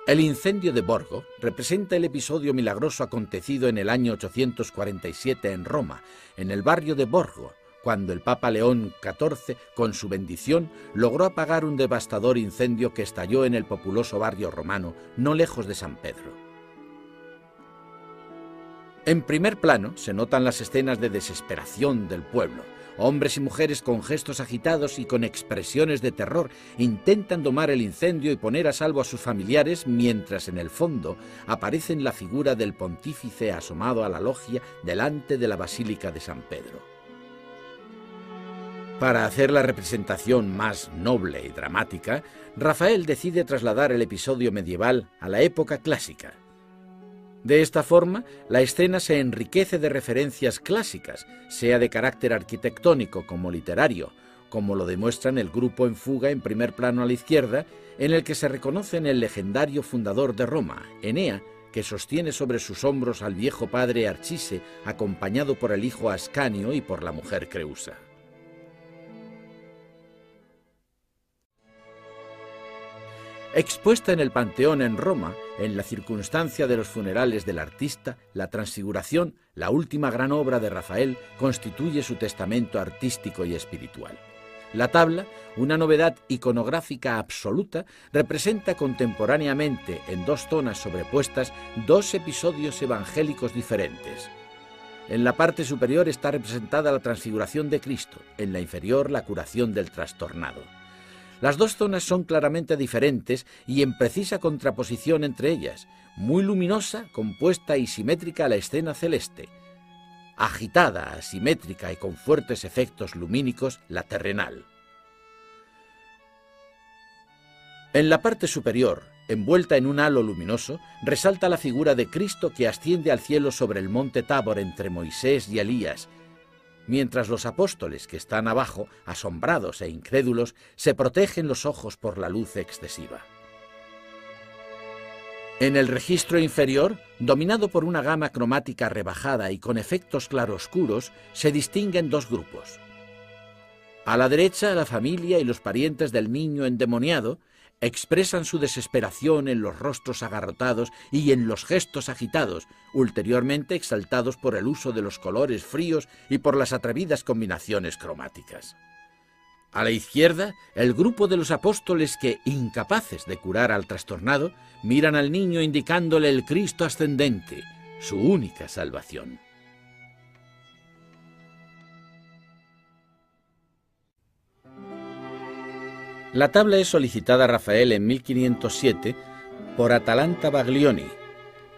El incendio de Borgo representa el episodio milagroso acontecido en el año 847 en Roma, en el barrio de Borgo, cuando el Papa León XIV, con su bendición, logró apagar un devastador incendio que estalló en el populoso barrio romano, no lejos de San Pedro. En primer plano se notan las escenas de desesperación del pueblo. Hombres y mujeres con gestos agitados y con expresiones de terror intentan domar el incendio y poner a salvo a sus familiares, mientras en el fondo aparece la figura del pontífice asomado a la loggia delante de la Basílica de San Pedro. Para hacer la representación más noble y dramática, Rafael decide trasladar el episodio medieval a la época clásica. De esta forma, la escena se enriquece de referencias clásicas, sea de carácter arquitectónico como literario, como lo demuestran el grupo en fuga en primer plano a la izquierda, en el que se reconocen el legendario fundador de Roma, Enea, que sostiene sobre sus hombros al viejo padre Archise, acompañado por el hijo Ascanio y por la mujer Creusa. Expuesta en el Panteón en Roma, en la circunstancia de los funerales del artista, la Transfiguración, la última gran obra de Rafael, constituye su testamento artístico y espiritual. La tabla, una novedad iconográfica absoluta, representa contemporáneamente, en dos zonas sobrepuestas, dos episodios evangélicos diferentes. En la parte superior está representada la Transfiguración de Cristo, en la inferior la curación del trastornado. Las dos zonas son claramente diferentes y en precisa contraposición entre ellas, muy luminosa, compuesta y simétrica la escena celeste, agitada, asimétrica y con fuertes efectos lumínicos la terrenal. En la parte superior, envuelta en un halo luminoso, resalta la figura de Cristo que asciende al cielo sobre el monte Tabor entre Moisés y Elías, mientras los apóstoles que están abajo, asombrados e incrédulos, se protegen los ojos por la luz excesiva. En el registro inferior, dominado por una gama cromática rebajada y con efectos claroscuros, se distinguen dos grupos. A la derecha, la familia y los parientes del niño endemoniado expresan su desesperación en los rostros agarrotados y en los gestos agitados, ulteriormente exaltados por el uso de los colores fríos y por las atrevidas combinaciones cromáticas. A la izquierda, el grupo de los apóstoles que, incapaces de curar al trastornado, miran al niño indicándole el Cristo ascendente, su única salvación. La tabla es solicitada a Rafael en 1507 por Atalanta Baglioni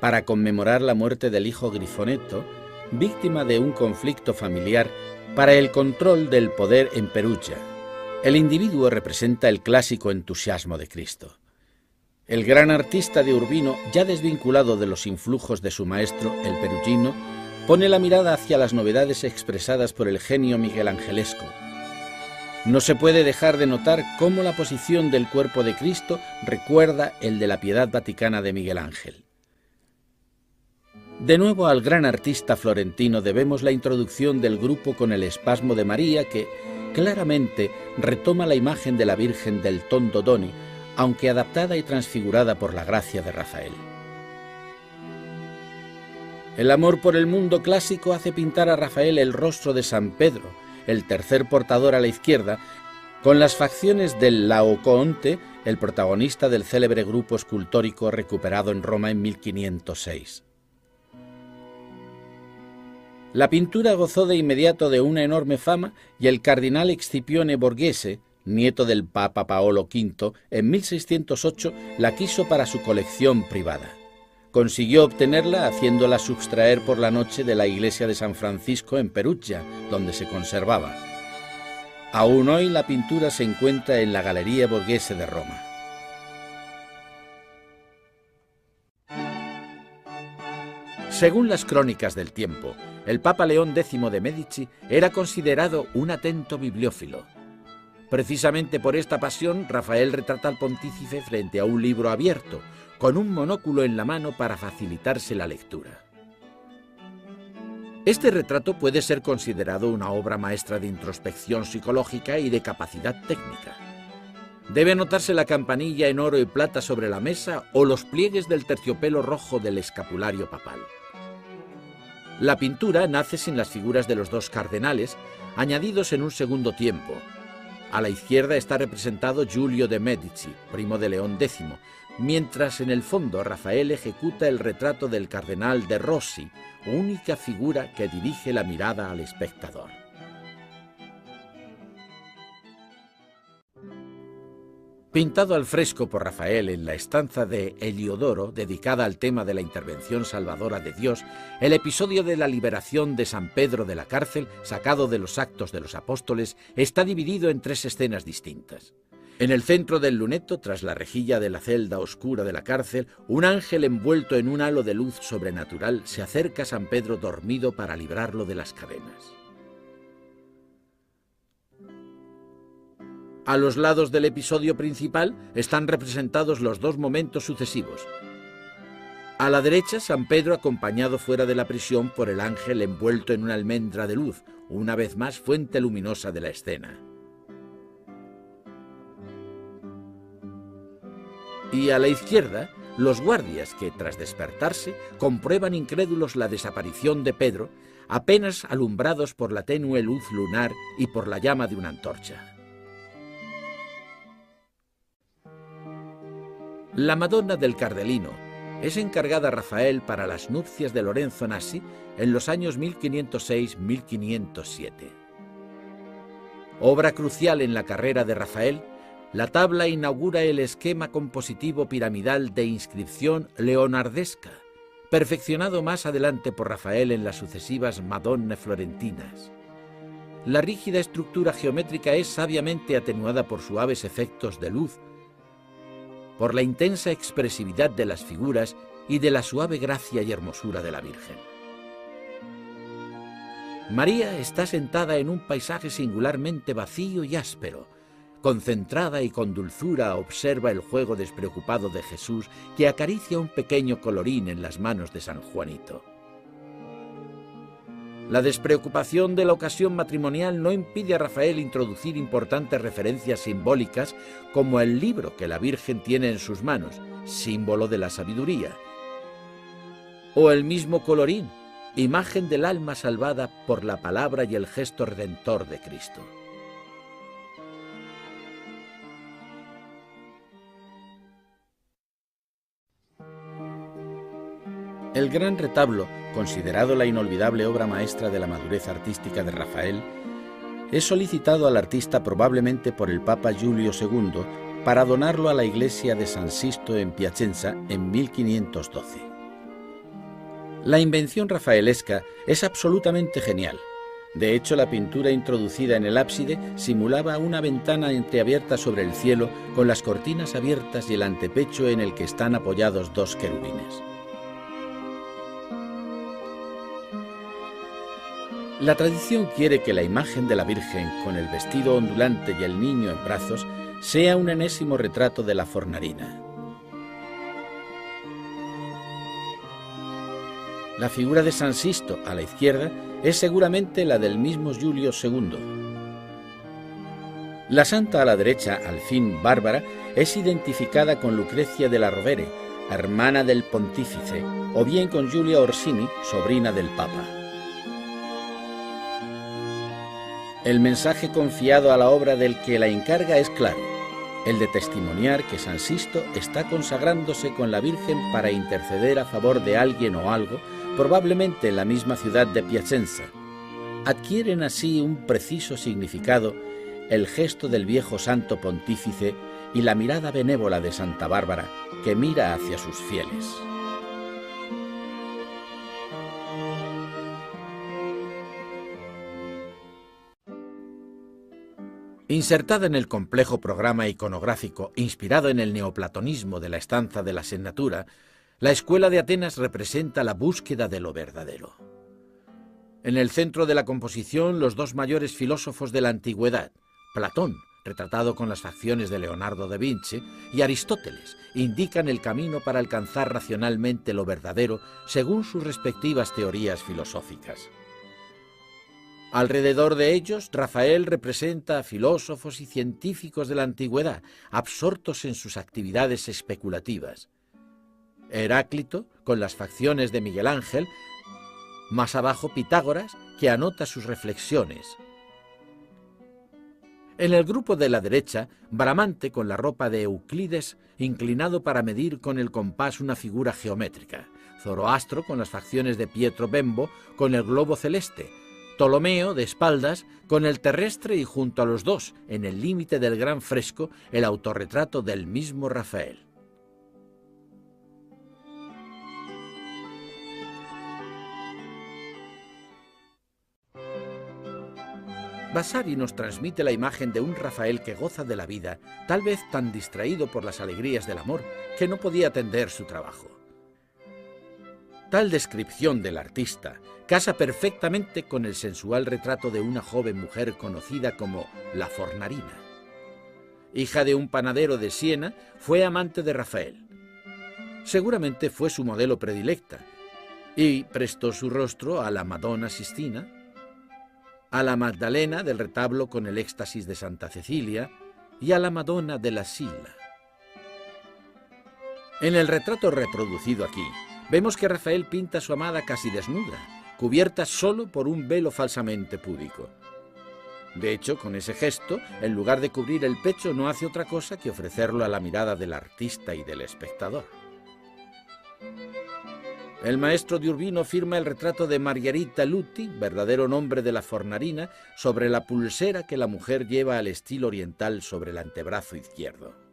para conmemorar la muerte del hijo Grifonetto, víctima de un conflicto familiar para el control del poder en Perugia. El individuo representa el clásico entusiasmo de Cristo. El gran artista de Urbino, ya desvinculado de los influjos de su maestro, el perugino, pone la mirada hacia las novedades expresadas por el genio miguelangelesco. No se puede dejar de notar cómo la posición del cuerpo de Cristo recuerda el de la Piedad Vaticana de Miguel Ángel. De nuevo al gran artista florentino debemos la introducción del grupo con el espasmo de María que, claramente, retoma la imagen de la Virgen del Tondo Doni, aunque adaptada y transfigurada por la gracia de Rafael. El amor por el mundo clásico hace pintar a Rafael el rostro de San Pedro, el tercer portador a la izquierda, con las facciones del Laocoonte, el protagonista del célebre grupo escultórico recuperado en Roma en 1506. La pintura gozó de inmediato de una enorme fama y el cardenal Escipione Borghese, nieto del Papa Paolo V, en 1608 la quiso para su colección privada. Consiguió obtenerla haciéndola sustraer por la noche de la iglesia de San Francisco en Perugia, donde se conservaba. Aún hoy la pintura se encuentra en la Galería Borghese de Roma. Según las crónicas del tiempo, el Papa León X de Médici era considerado un atento bibliófilo. Precisamente por esta pasión, Rafael retrata al pontífice frente a un libro abierto, con un monóculo en la mano para facilitarse la lectura. Este retrato puede ser considerado una obra maestra de introspección psicológica y de capacidad técnica. Debe notarse la campanilla en oro y plata sobre la mesa o los pliegues del terciopelo rojo del escapulario papal. La pintura nace sin las figuras de los dos cardenales, añadidos en un segundo tiempo. A la izquierda está representado Giulio de Medici, primo de León X, mientras en el fondo Rafael ejecuta el retrato del cardenal de Rossi, única figura que dirige la mirada al espectador. Pintado al fresco por Rafael en la estancia de Heliodoro, dedicada al tema de la intervención salvadora de Dios, el episodio de la liberación de San Pedro de la cárcel, sacado de los Actos de los Apóstoles, está dividido en 3 escenas distintas. En el centro del luneto, tras la rejilla de la celda oscura de la cárcel, un ángel envuelto en un halo de luz sobrenatural se acerca a San Pedro dormido para librarlo de las cadenas. A los lados del episodio principal están representados los 2 momentos sucesivos. A la derecha, San Pedro acompañado fuera de la prisión por el ángel envuelto en una almendra de luz, una vez más fuente luminosa de la escena. Y a la izquierda, los guardias que, tras despertarse, comprueban incrédulos la desaparición de Pedro, apenas alumbrados por la tenue luz lunar y por la llama de una antorcha. La Madonna del Cardelino es encargada a Rafael para las nupcias de Lorenzo Nassi en los años 1506-1507. Obra crucial en la carrera de Rafael, la tabla inaugura el esquema compositivo piramidal de inscripción leonardesca, perfeccionado más adelante por Rafael en las sucesivas Madonne florentinas. La rígida estructura geométrica es sabiamente atenuada por suaves efectos de luz, por la intensa expresividad de las figuras y de la suave gracia y hermosura de la Virgen. María está sentada en un paisaje singularmente vacío y áspero. Concentrada y con dulzura observa el juego despreocupado de Jesús que acaricia un pequeño colorín en las manos de San Juanito. La despreocupación de la ocasión matrimonial no impide a Rafael introducir importantes referencias simbólicas como el libro que la Virgen tiene en sus manos, símbolo de la sabiduría, o el mismo colorín, imagen del alma salvada por la palabra y el gesto redentor de Cristo. El gran retablo, considerado la inolvidable obra maestra de la madurez artística de Rafael, es solicitado al artista probablemente por el Papa Giulio II para donarlo a la iglesia de San Sisto en Piacenza en 1512. La invención rafaelesca es absolutamente genial. De hecho, la pintura introducida en el ábside simulaba una ventana entreabierta sobre el cielo con las cortinas abiertas y el antepecho en el que están apoyados 2 querubines. La tradición quiere que la imagen de la Virgen, con el vestido ondulante y el niño en brazos, sea un enésimo retrato de la Fornarina. La figura de San Sisto, a la izquierda, es seguramente la del mismo Giulio II. La santa a la derecha, al fin Bárbara, es identificada con Lucrecia de la Rovere, hermana del pontífice, o bien con Giulia Orsini, sobrina del Papa. El mensaje confiado a la obra del que la encarga es claro, el de testimoniar que San Sisto está consagrándose con la Virgen para interceder a favor de alguien o algo, probablemente en la misma ciudad de Piacenza. Adquieren así un preciso significado el gesto del viejo santo pontífice y la mirada benévola de Santa Bárbara, que mira hacia sus fieles. Insertada en el complejo programa iconográfico inspirado en el neoplatonismo de la estancia de la Senatura, la Escuela de Atenas representa la búsqueda de lo verdadero. En el centro de la composición, los 2 mayores filósofos de la antigüedad, Platón, retratado con las facciones de Leonardo da Vinci, y Aristóteles, indican el camino para alcanzar racionalmente lo verdadero según sus respectivas teorías filosóficas. Alrededor de ellos, Rafael representa a filósofos y científicos de la antigüedad, absortos en sus actividades especulativas. Heráclito, con las facciones de Miguel Ángel, más abajo Pitágoras, que anota sus reflexiones. En el grupo de la derecha, Bramante con la ropa de Euclides, inclinado para medir con el compás una figura geométrica. Zoroastro con las facciones de Pietro Bembo, con el globo celeste. Ptolomeo, de espaldas, con el terrestre y junto a los dos, en el límite del gran fresco, el autorretrato del mismo Rafael. Vasari nos transmite la imagen de un Rafael que goza de la vida, tal vez tan distraído por las alegrías del amor que no podía atender su trabajo. Tal descripción del artista casa perfectamente con el sensual retrato de una joven mujer conocida como la Fornarina. Hija de un panadero de Siena, fue amante de Rafael. Seguramente fue su modelo predilecta y prestó su rostro a la Madonna Sistina, a la Magdalena del retablo con el éxtasis de Santa Cecilia y a la Madonna de la Silla. En el retrato reproducido aquí, vemos que Rafael pinta a su amada casi desnuda, cubierta solo por un velo falsamente púdico. De hecho, con ese gesto, en lugar de cubrir el pecho, no hace otra cosa que ofrecerlo a la mirada del artista y del espectador. El maestro de Urbino firma el retrato de Margherita Luti, verdadero nombre de la Fornarina, sobre la pulsera que la mujer lleva al estilo oriental sobre el antebrazo izquierdo.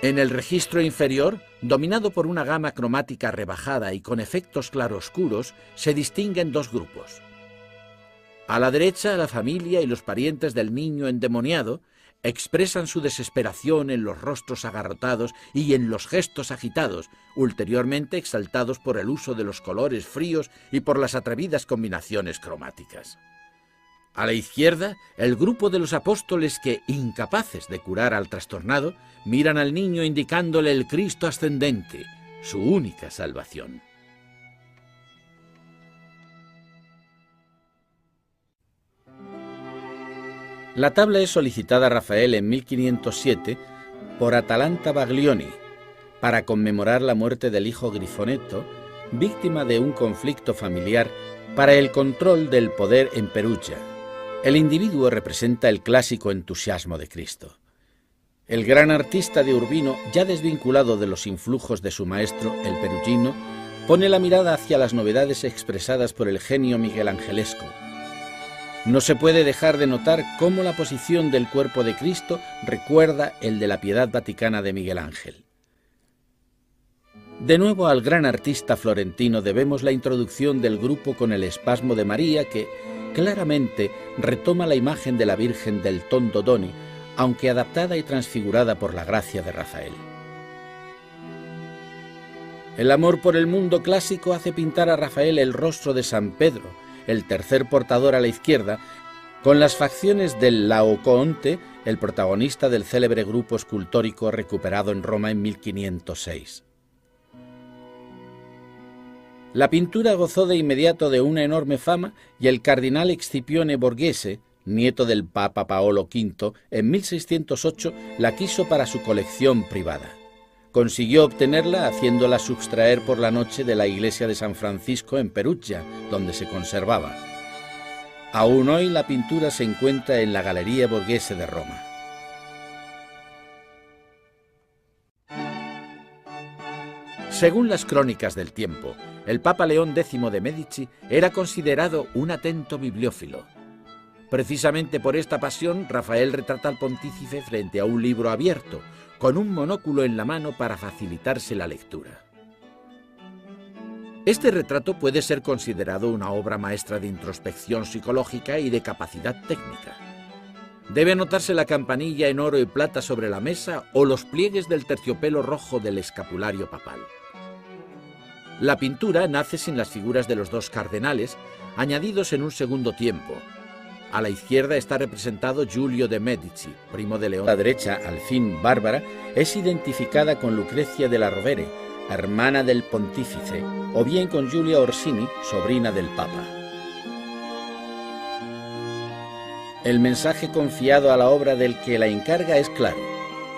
En el registro inferior, dominado por una gama cromática rebajada y con efectos claroscuros, se distinguen dos grupos. A la derecha, la familia y los parientes del niño endemoniado expresan su desesperación en los rostros agarrotados y en los gestos agitados, ulteriormente exaltados por el uso de los colores fríos y por las atrevidas combinaciones cromáticas. A la izquierda, el grupo de los apóstoles que, incapaces de curar al trastornado, miran al niño indicándole el Cristo ascendente, su única salvación. La tabla es solicitada a Rafael en 1507 por Atalanta Baglioni para conmemorar la muerte del hijo Grifonetto, víctima de un conflicto familiar para el control del poder en Perugia. El individuo representa el clásico entusiasmo de Cristo. El gran artista de Urbino, ya desvinculado de los influjos de su maestro, el perugino, pone la mirada hacia las novedades expresadas por el genio miguelangelesco. No se puede dejar de notar cómo la posición del cuerpo de Cristo recuerda el de la Piedad Vaticana de Miguel Ángel. De nuevo al gran artista florentino debemos la introducción del grupo con el espasmo de María que claramente retoma la imagen de la Virgen del Tondo Doni, aunque adaptada y transfigurada por la gracia de Rafael. El amor por el mundo clásico hace pintar a Rafael el rostro de San Pedro, el tercer portador a la izquierda, con las facciones del Laocoonte, el protagonista del célebre grupo escultórico recuperado en Roma en 1506. La pintura gozó de inmediato de una enorme fama y el cardenal Escipione Borghese, nieto del Papa Paolo V, en 1608 la quiso para su colección privada. Consiguió obtenerla haciéndola sustraer por la noche de la iglesia de San Francisco en Perugia, donde se conservaba. Aún hoy la pintura se encuentra en la Galería Borghese de Roma. Según las crónicas del tiempo, el Papa León X de Medici era considerado un atento bibliófilo. Precisamente por esta pasión, Rafael retrata al pontífice frente a un libro abierto, con un monóculo en la mano para facilitarse la lectura. Este retrato puede ser considerado una obra maestra de introspección psicológica y de capacidad técnica. Debe notarse la campanilla en oro y plata sobre la mesa o los pliegues del terciopelo rojo del escapulario papal. La pintura nace sin las figuras de los dos cardenales, añadidos en un segundo tiempo. A la izquierda está representado Giulio de Medici, primo de León. A la derecha, al fin Bárbara, es identificada con Lucrecia de la Rovere, hermana del pontífice, o bien con Giulia Orsini, sobrina del Papa. El mensaje confiado a la obra del que la encarga es claro,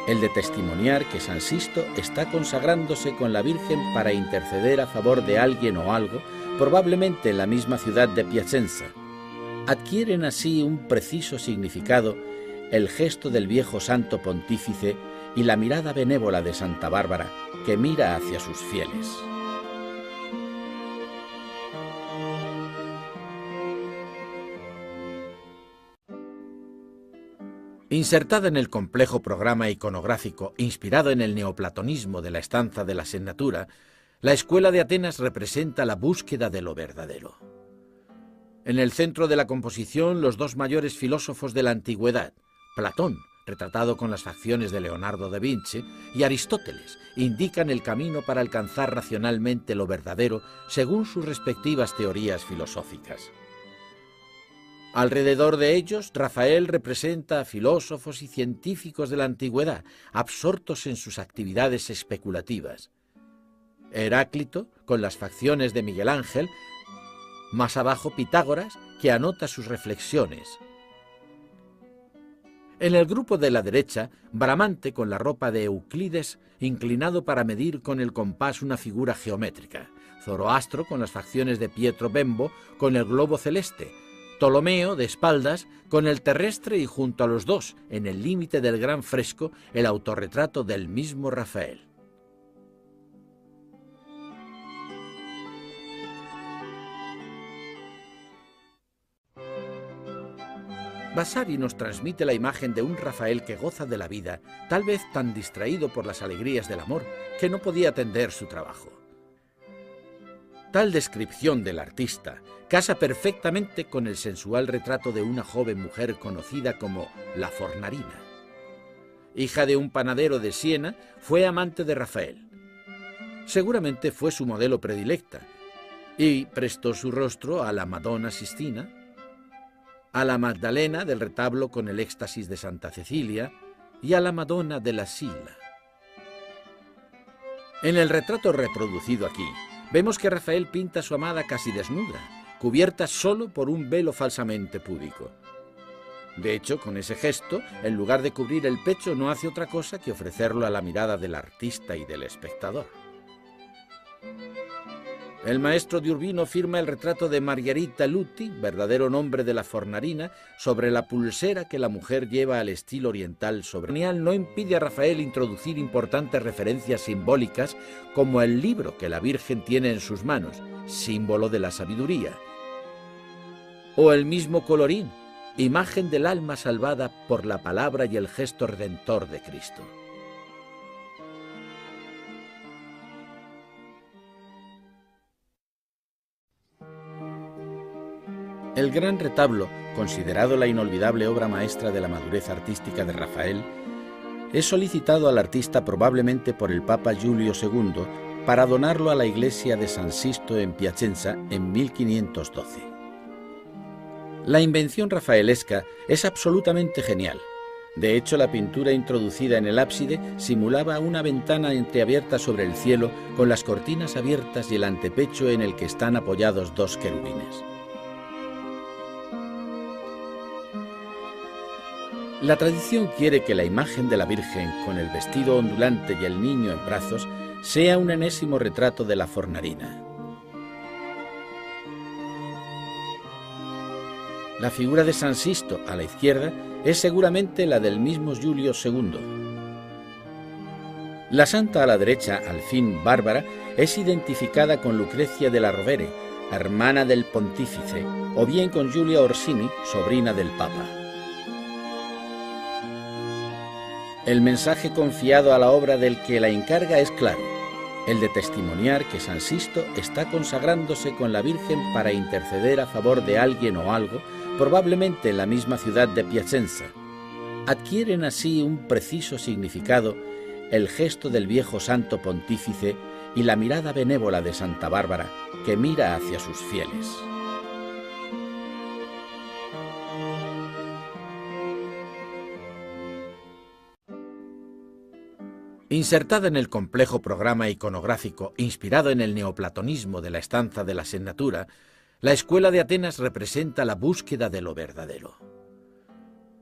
el de testimoniar que San Sisto está consagrándose con la Virgen para interceder a favor de alguien o algo, probablemente en la misma ciudad de Piacenza. Adquieren así un preciso significado el gesto del viejo santo pontífice y la mirada benévola de Santa Bárbara, que mira hacia sus fieles. Insertada en el complejo programa iconográfico inspirado en el neoplatonismo de la Stanza de la Segnatura, la Escuela de Atenas representa la búsqueda de lo verdadero. En el centro de la composición, los dos mayores filósofos de la antigüedad, Platón, retratado con las facciones de Leonardo da Vinci, y Aristóteles, indican el camino para alcanzar racionalmente lo verdadero según sus respectivas teorías filosóficas. Alrededor de ellos, Rafael representa a filósofos y científicos de la antigüedad, absortos en sus actividades especulativas. Heráclito, con las facciones de Miguel Ángel, más abajo Pitágoras, que anota sus reflexiones. En el grupo de la derecha, Bramante con la ropa de Euclides, inclinado para medir con el compás una figura geométrica. Zoroastro con las facciones de Pietro Bembo, con el globo celeste. Ptolomeo, de espaldas, con el terrestre y junto a los dos, en el límite del gran fresco, el autorretrato del mismo Rafael. Vasari nos transmite la imagen de un Rafael que goza de la vida, tal vez tan distraído por las alegrías del amor, que no podía atender su trabajo. Tal descripción del artista casa perfectamente con el sensual retrato de una joven mujer conocida como la Fornarina. Hija de un panadero de Siena, fue amante de Rafael. Seguramente fue su modelo predilecta y prestó su rostro a la Madonna Sistina, a la Magdalena del retablo con el éxtasis de Santa Cecilia y a la Madonna de la Silla. En el retrato reproducido aquí, vemos que Rafael pinta a su amada casi desnuda, cubierta solo por un velo falsamente púdico. De hecho, con ese gesto, en lugar de cubrir el pecho, no hace otra cosa que ofrecerlo a la mirada del artista y del espectador. El maestro de Urbino firma el retrato de Margherita Luti, verdadero nombre de la Fornarina, sobre la pulsera que la mujer lleva al estilo oriental. No impide a Rafael introducir importantes referencias simbólicas, como el libro que la Virgen tiene en sus manos, símbolo de la sabiduría, o el mismo colorín, imagen del alma salvada por la palabra y el gesto redentor de Cristo. El gran retablo, considerado la inolvidable obra maestra de la madurez artística de Rafael, es solicitado al artista probablemente por el Papa Giulio II para donarlo a la iglesia de San Sisto en Piacenza en 1512. La invención rafaelesca es absolutamente genial. De hecho, la pintura introducida en el ábside simulaba una ventana entreabierta sobre el cielo con las cortinas abiertas y el antepecho en el que están apoyados dos querubines. La tradición quiere que la imagen de la Virgen, con el vestido ondulante y el niño en brazos, sea un enésimo retrato de la Fornarina. La figura de San Sisto, a la izquierda, es seguramente la del mismo Giulio II. La santa a la derecha, al fin Bárbara, es identificada con Lucrecia de la Rovere, hermana del pontífice, o bien con Giulia Orsini, sobrina del Papa. El mensaje confiado a la obra del que la encarga es claro, el de testimoniar que San Sisto está consagrándose con la Virgen para interceder a favor de alguien o algo, probablemente en la misma ciudad de Piacenza. Adquieren así un preciso significado el gesto del viejo santo pontífice y la mirada benévola de Santa Bárbara, que mira hacia sus fieles. Insertada en el complejo programa iconográfico inspirado en el neoplatonismo de la Stanza de la Sennatura, la Escuela de Atenas representa la búsqueda de lo verdadero.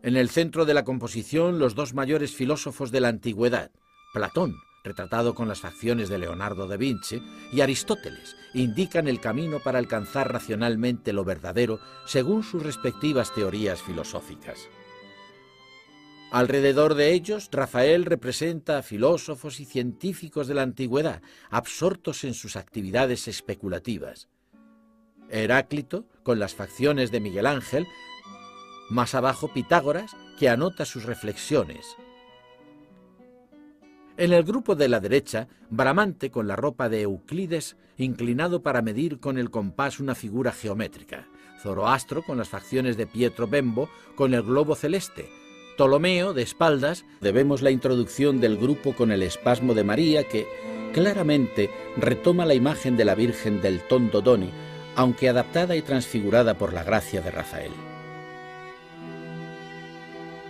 En el centro de la composición, los dos mayores filósofos de la antigüedad, Platón, retratado con las facciones de Leonardo da Vinci, y Aristóteles, indican el camino para alcanzar racionalmente lo verdadero según sus respectivas teorías filosóficas. Alrededor de ellos, Rafael representa a filósofos y científicos de la antigüedad, absortos en sus actividades especulativas. Heráclito, con las facciones de Miguel Ángel, más abajo Pitágoras, que anota sus reflexiones. En el grupo de la derecha, Bramante con la ropa de Euclides, inclinado para medir con el compás una figura geométrica. Zoroastro con las facciones de Pietro Bembo, con el globo celeste. Ptolomeo, de espaldas, vemos la introducción del grupo con el espasmo de María, que claramente retoma la imagen de la Virgen del Tondo Doni, aunque adaptada y transfigurada por la gracia de Rafael.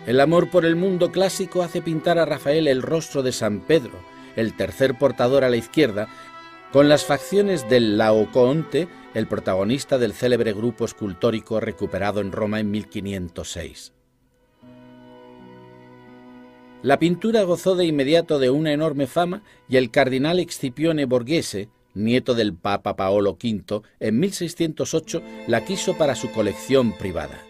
El amor por el mundo clásico hace pintar a Rafael el rostro de San Pedro, el tercer portador a la izquierda, con las facciones del Laocoonte, el protagonista del célebre grupo escultórico recuperado en Roma en 1506. La pintura gozó de inmediato de una enorme fama y el cardenal Escipione Borghese, nieto del Papa Paolo V, en 1608 la quiso para su colección privada.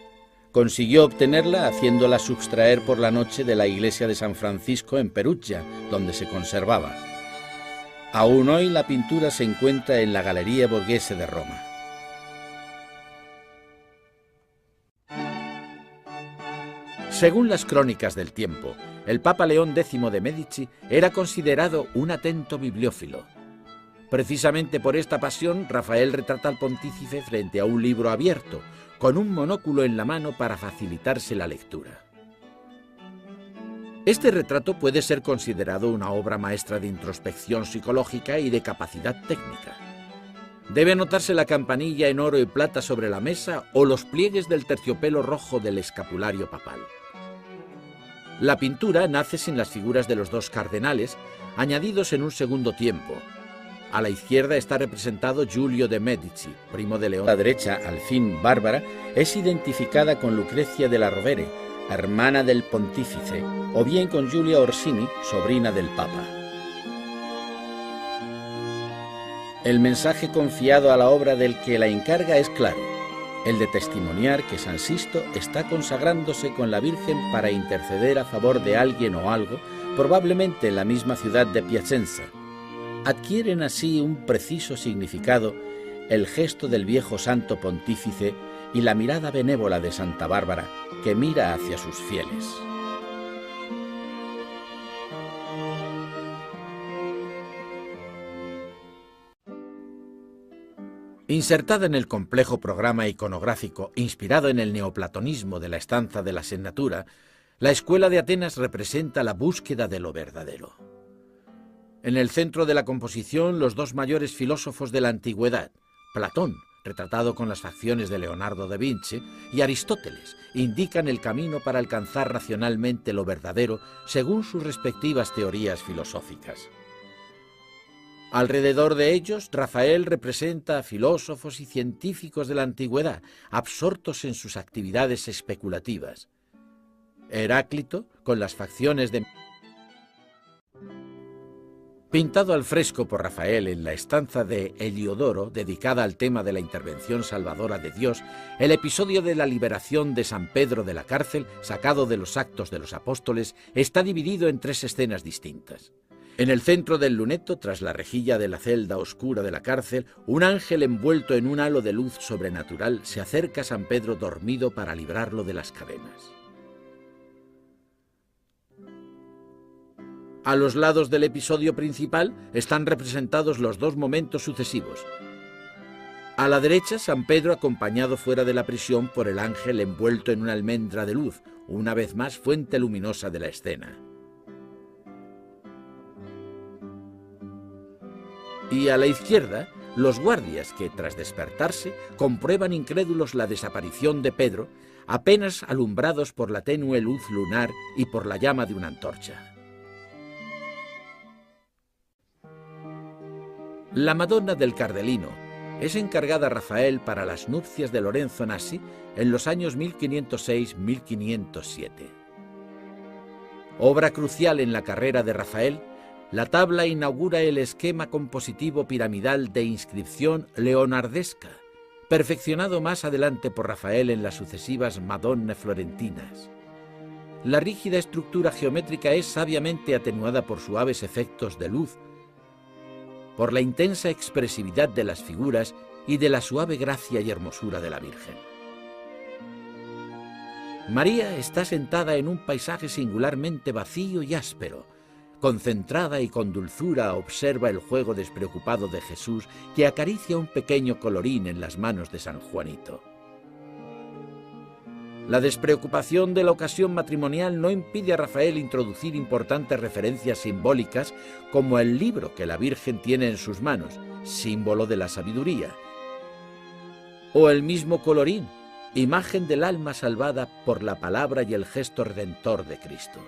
Consiguió obtenerla haciéndola sustraer por la noche de la iglesia de San Francisco en Perugia, donde se conservaba. Aún hoy la pintura se encuentra en la Galería Borghese de Roma. Según las crónicas del tiempo, el Papa León X de Médici era considerado un atento bibliófilo. Precisamente por esta pasión, Rafael retrata al pontífice frente a un libro abierto, con un monóculo en la mano para facilitarse la lectura. Este retrato puede ser considerado una obra maestra de introspección psicológica y de capacidad técnica. Debe notarse la campanilla en oro y plata sobre la mesa o los pliegues del terciopelo rojo del escapulario papal. La pintura nace sin las figuras de los dos cardenales, añadidos en un segundo tiempo. A la izquierda está representado Giulio de Medici, primo de León. A la derecha, al fin Bárbara, es identificada con Lucrecia de la Rovere, hermana del pontífice, o bien con Giulia Orsini, sobrina del Papa. El mensaje confiado a la obra del que la encarga es claro, el de testimoniar que San Sisto está consagrándose con la Virgen para interceder a favor de alguien o algo, probablemente en la misma ciudad de Piacenza. Adquieren así un preciso significado el gesto del viejo santo pontífice y la mirada benévola de Santa Bárbara, que mira hacia sus fieles. Insertada en el complejo programa iconográfico inspirado en el neoplatonismo de la Stanza de la Sennatura, la Escuela de Atenas representa la búsqueda de lo verdadero. En el centro de la composición, los dos mayores filósofos de la antigüedad, Platón, retratado con las facciones de Leonardo da Vinci, y Aristóteles, indican el camino para alcanzar racionalmente lo verdadero según sus respectivas teorías filosóficas. Alrededor de ellos, Rafael representa a filósofos y científicos de la antigüedad, absortos en sus actividades especulativas. Heráclito, con las facciones de... Pintado al fresco por Rafael en la estancia de Heliodoro, dedicada al tema de la intervención salvadora de Dios, el episodio de la liberación de San Pedro de la cárcel, sacado de los Actos de los Apóstoles, está dividido en tres escenas distintas. En el centro del luneto, tras la rejilla de la celda oscura de la cárcel, un ángel envuelto en un halo de luz sobrenatural se acerca a San Pedro dormido para librarlo de las cadenas. A los lados del episodio principal están representados los dos momentos sucesivos. A la derecha, San Pedro acompañado fuera de la prisión por el ángel envuelto en una almendra de luz, una vez más fuente luminosa de la escena. Y a la izquierda, los guardias que, tras despertarse, comprueban incrédulos la desaparición de Pedro, apenas alumbrados por la tenue luz lunar y por la llama de una antorcha. La Madonna del Cardelino es encargada a Rafael para las nupcias de Lorenzo Nassi en los años 1506-1507. Obra crucial en la carrera de Rafael, la tabla inaugura el esquema compositivo piramidal de inscripción leonardesca, perfeccionado más adelante por Rafael en las sucesivas Madonne florentinas. La rígida estructura geométrica es sabiamente atenuada por suaves efectos de luz, por la intensa expresividad de las figuras y de la suave gracia y hermosura de la Virgen. María está sentada en un paisaje singularmente vacío y áspero. Concentrada y con dulzura observa el juego despreocupado de Jesús, que acaricia un pequeño colorín en las manos de San Juanito. La despreocupación de la ocasión matrimonial no impide a Rafael introducir importantes referencias simbólicas, como el libro que la Virgen tiene en sus manos, símbolo de la sabiduría, o el mismo colorín, imagen del alma salvada por la palabra y el gesto redentor de Cristo.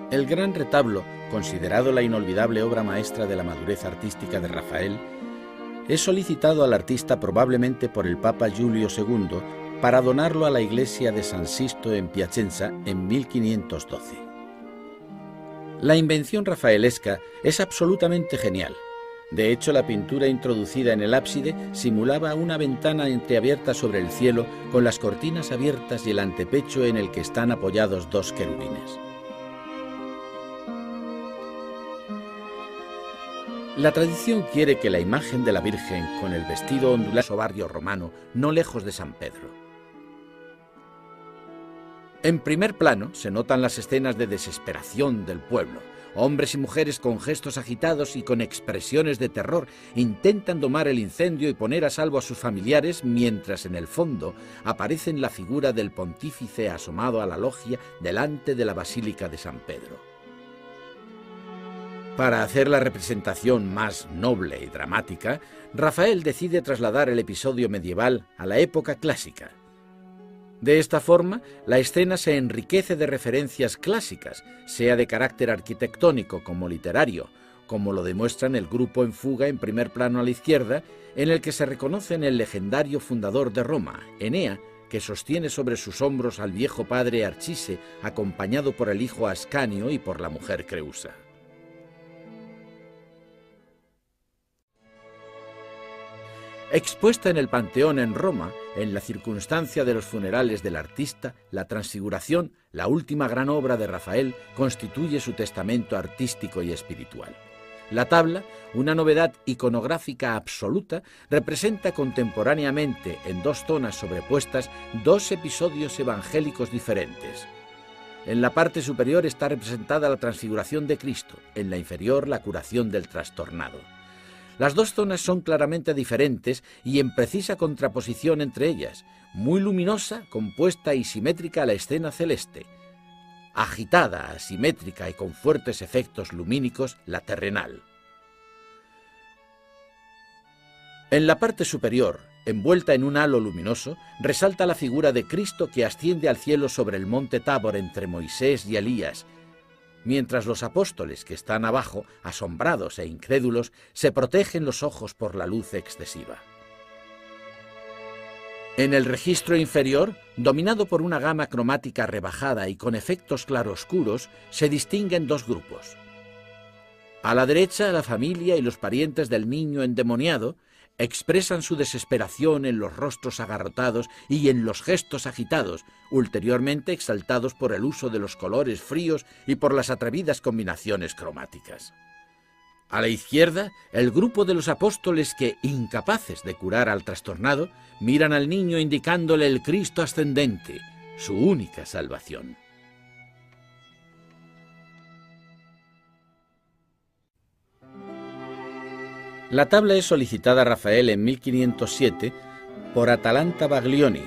El gran retablo, considerado la inolvidable obra maestra de la madurez artística de Rafael, es solicitado al artista probablemente por el Papa Giulio II para donarlo a la iglesia de San Sisto en Piacenza en 1512. La invención rafaelesca es absolutamente genial. De hecho, la pintura introducida en el ábside simulaba una ventana entreabierta sobre el cielo con las cortinas abiertas y el antepecho en el que están apoyados dos querubines. La tradición quiere que la imagen de la Virgen con el vestido ondulado barrio romano, no lejos de San Pedro. En primer plano se notan las escenas de desesperación del pueblo. Hombres y mujeres con gestos agitados y con expresiones de terror intentan domar el incendio y poner a salvo a sus familiares, mientras en el fondo aparece la figura del pontífice asomado a la loggia delante de la Basílica de San Pedro. Para hacer la representación más noble y dramática, Rafael decide trasladar el episodio medieval a la época clásica. De esta forma, la escena se enriquece de referencias clásicas, sea de carácter arquitectónico como literario, como lo demuestran el grupo en fuga en primer plano a la izquierda, en el que se reconocen el legendario fundador de Roma, Enea, que sostiene sobre sus hombros al viejo padre Archise, acompañado por el hijo Ascanio y por la mujer Creusa. Expuesta en el Panteón en Roma, en la circunstancia de los funerales del artista, la Transfiguración, la última gran obra de Rafael, constituye su testamento artístico y espiritual. La tabla, una novedad iconográfica absoluta, representa contemporáneamente, en dos zonas sobrepuestas, dos episodios evangélicos diferentes. En la parte superior está representada la Transfiguración de Cristo, en la inferior la curación del trastornado. Las dos zonas son claramente diferentes y en precisa contraposición entre ellas, muy luminosa, compuesta y simétrica la escena celeste, agitada, asimétrica y con fuertes efectos lumínicos la terrenal. En la parte superior, envuelta en un halo luminoso, resalta la figura de Cristo que asciende al cielo sobre el monte Tabor entre Moisés y Elías, mientras los apóstoles que están abajo, asombrados e incrédulos, se protegen los ojos por la luz excesiva. En el registro inferior, dominado por una gama cromática rebajada y con efectos claroscuros, se distinguen dos grupos. A la derecha, la familia y los parientes del niño endemoniado expresan su desesperación en los rostros agarrotados y en los gestos agitados, ulteriormente exaltados por el uso de los colores fríos y por las atrevidas combinaciones cromáticas. A la izquierda, el grupo de los apóstoles que, incapaces de curar al trastornado, miran al niño indicándole el Cristo ascendente, su única salvación. La tabla es solicitada a Rafael en 1507 por Atalanta Baglioni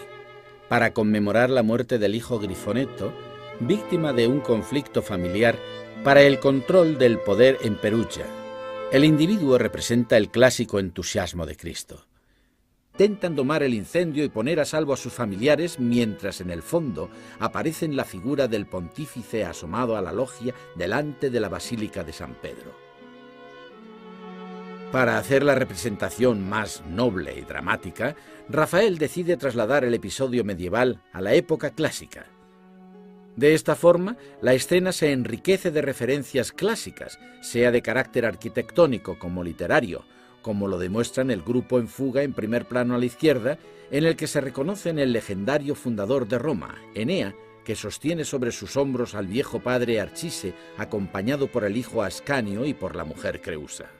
para conmemorar la muerte del hijo Grifonetto, víctima de un conflicto familiar para el control del poder en Perugia. El individuo representa el clásico entusiasmo de Cristo. intentan domar el incendio y poner a salvo a sus familiares, mientras en el fondo aparece la figura del pontífice asomado a la loggia delante de la Basílica de San Pedro. Para hacer la representación más noble y dramática, Rafael decide trasladar el episodio medieval a la época clásica. De esta forma, la escena se enriquece de referencias clásicas, sea de carácter arquitectónico como literario, como lo demuestran el grupo en fuga en primer plano a la izquierda, en el que se reconocen el legendario fundador de Roma, Enea, que sostiene sobre sus hombros al viejo padre Archise, acompañado por el hijo Ascanio y por la mujer Creusa.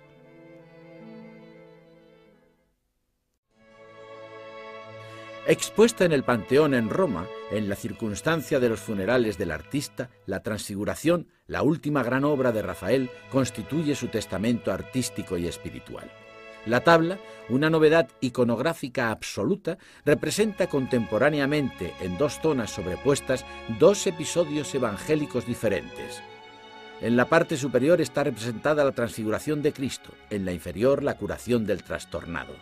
Expuesta en el Panteón en Roma, en la circunstancia de los funerales del artista, la Transfiguración, la última gran obra de Rafael, constituye su testamento artístico y espiritual. La tabla, una novedad iconográfica absoluta, representa contemporáneamente, en dos zonas sobrepuestas, dos episodios evangélicos diferentes. En la parte superior está representada la Transfiguración de Cristo, en la inferior la curación del trastornado.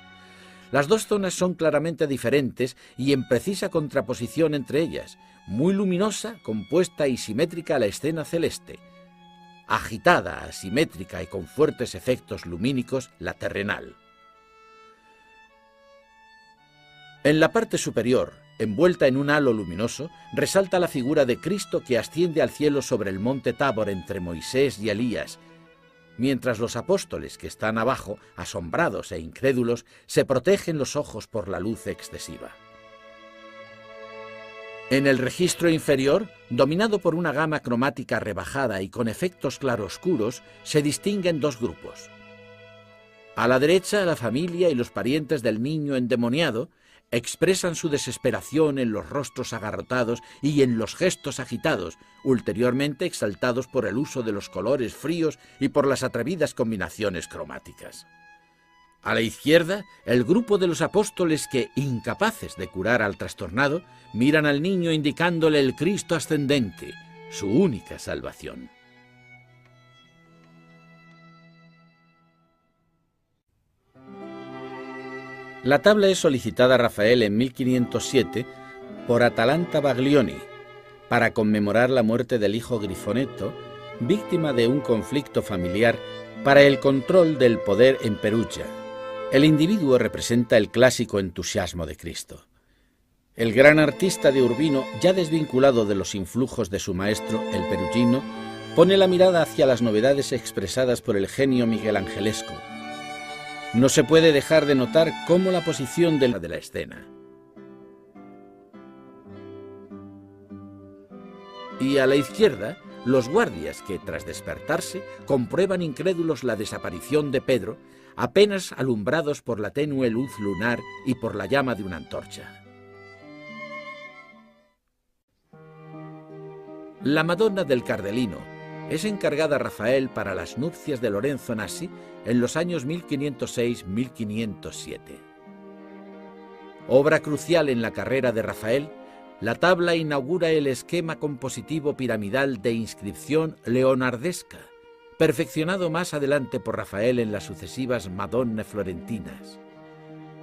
Las dos zonas son claramente diferentes y en precisa contraposición entre ellas, muy luminosa, compuesta y simétrica a la escena celeste. Agitada, asimétrica y con fuertes efectos lumínicos, la terrenal. En la parte superior, envuelta en un halo luminoso, resalta la figura de Cristo que asciende al cielo sobre el monte Tabor entre Moisés y Elías, mientras los apóstoles que están abajo, asombrados e incrédulos, se protegen los ojos por la luz excesiva. En el registro inferior, dominado por una gama cromática rebajada y con efectos claroscuros, se distinguen dos grupos. A la derecha, la familia y los parientes del niño endemoniado expresan su desesperación en los rostros agarrotados y en los gestos agitados, ulteriormente exaltados por el uso de los colores fríos y por las atrevidas combinaciones cromáticas. A la izquierda, el grupo de los apóstoles que, incapaces de curar al trastornado, miran al niño indicándole el Cristo ascendente, su única salvación. La tabla es solicitada a Rafael en 1507 por Atalanta Baglioni para conmemorar la muerte del hijo Grifonetto, víctima de un conflicto familiar para el control del poder en Perugia. El individuo representa el clásico entusiasmo de Cristo. El gran artista de Urbino, ya desvinculado de los influjos de su maestro, el perugino, pone la mirada hacia las novedades expresadas por el genio miguelangelesco. No se puede dejar de notar cómo la posición de la escena. Y a la izquierda, los guardias que, tras despertarse, comprueban incrédulos la desaparición de Pedro, apenas alumbrados por la tenue luz lunar y por la llama de una antorcha. La Madonna del Cardelino es encargada a Rafael para las nupcias de Lorenzo Nassi en los años 1506-1507. Obra crucial en la carrera de Rafael, la tabla inaugura el esquema compositivo piramidal de inscripción leonardesca, perfeccionado más adelante por Rafael en las sucesivas Madonne florentinas.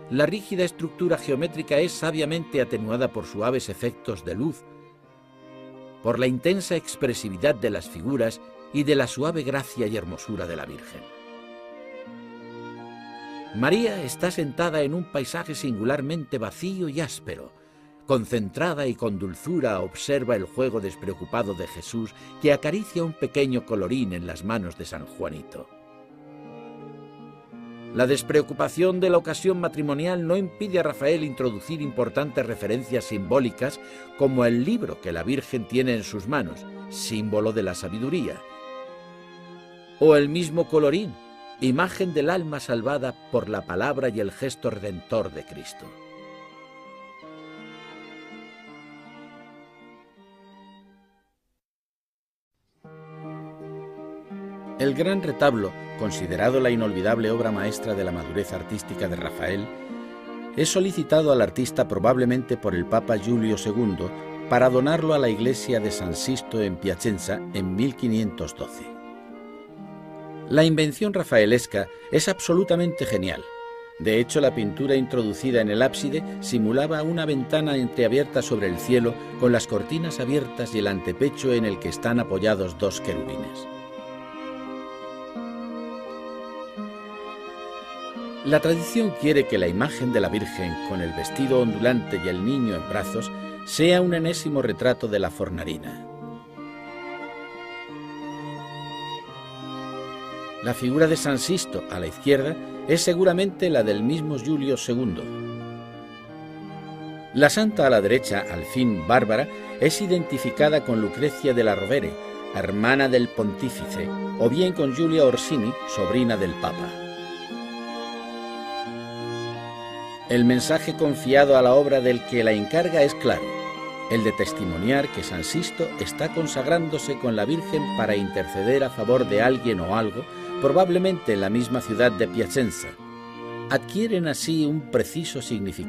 La rígida estructura geométrica es sabiamente atenuada por suaves efectos de luz, por la intensa expresividad de las figuras y de la suave gracia y hermosura de la Virgen. María está sentada en un paisaje singularmente vacío y áspero. Concentrada y con dulzura observa el juego despreocupado de Jesús que acaricia un pequeño colorín en las manos de San Juanito. La despreocupación de la ocasión matrimonial no impide a Rafael introducir importantes referencias simbólicas como el libro que la Virgen tiene en sus manos, símbolo de la sabiduría, o el mismo colorín, imagen del alma salvada por la palabra y el gesto redentor de Cristo. El gran retablo, considerado la inolvidable obra maestra de la madurez artística de Rafael, es solicitado al artista probablemente por el Papa Giulio II para donarlo a la iglesia de San Sisto en Piacenza en 1512. La invención rafaelesca es absolutamente genial. De hecho, la pintura introducida en el ábside simulaba una ventana entreabierta sobre el cielo, con las cortinas abiertas y el antepecho en el que están apoyados dos querubines. La tradición quiere que la imagen de la Virgen, con el vestido ondulante y el niño en brazos, sea un enésimo retrato de la Fornarina. La figura de San Sisto, a la izquierda, es seguramente la del mismo Giulio II. La santa a la derecha, al fin Bárbara, es identificada con Lucrecia de la Rovere, hermana del pontífice, o bien con Giulia Orsini, sobrina del Papa. El mensaje confiado a la obra del que la encarga es claro, el de testimoniar que San Sisto está consagrándose con la Virgen para interceder a favor de alguien o algo, probablemente en la misma ciudad de Piacenza. Adquieren así un preciso significado.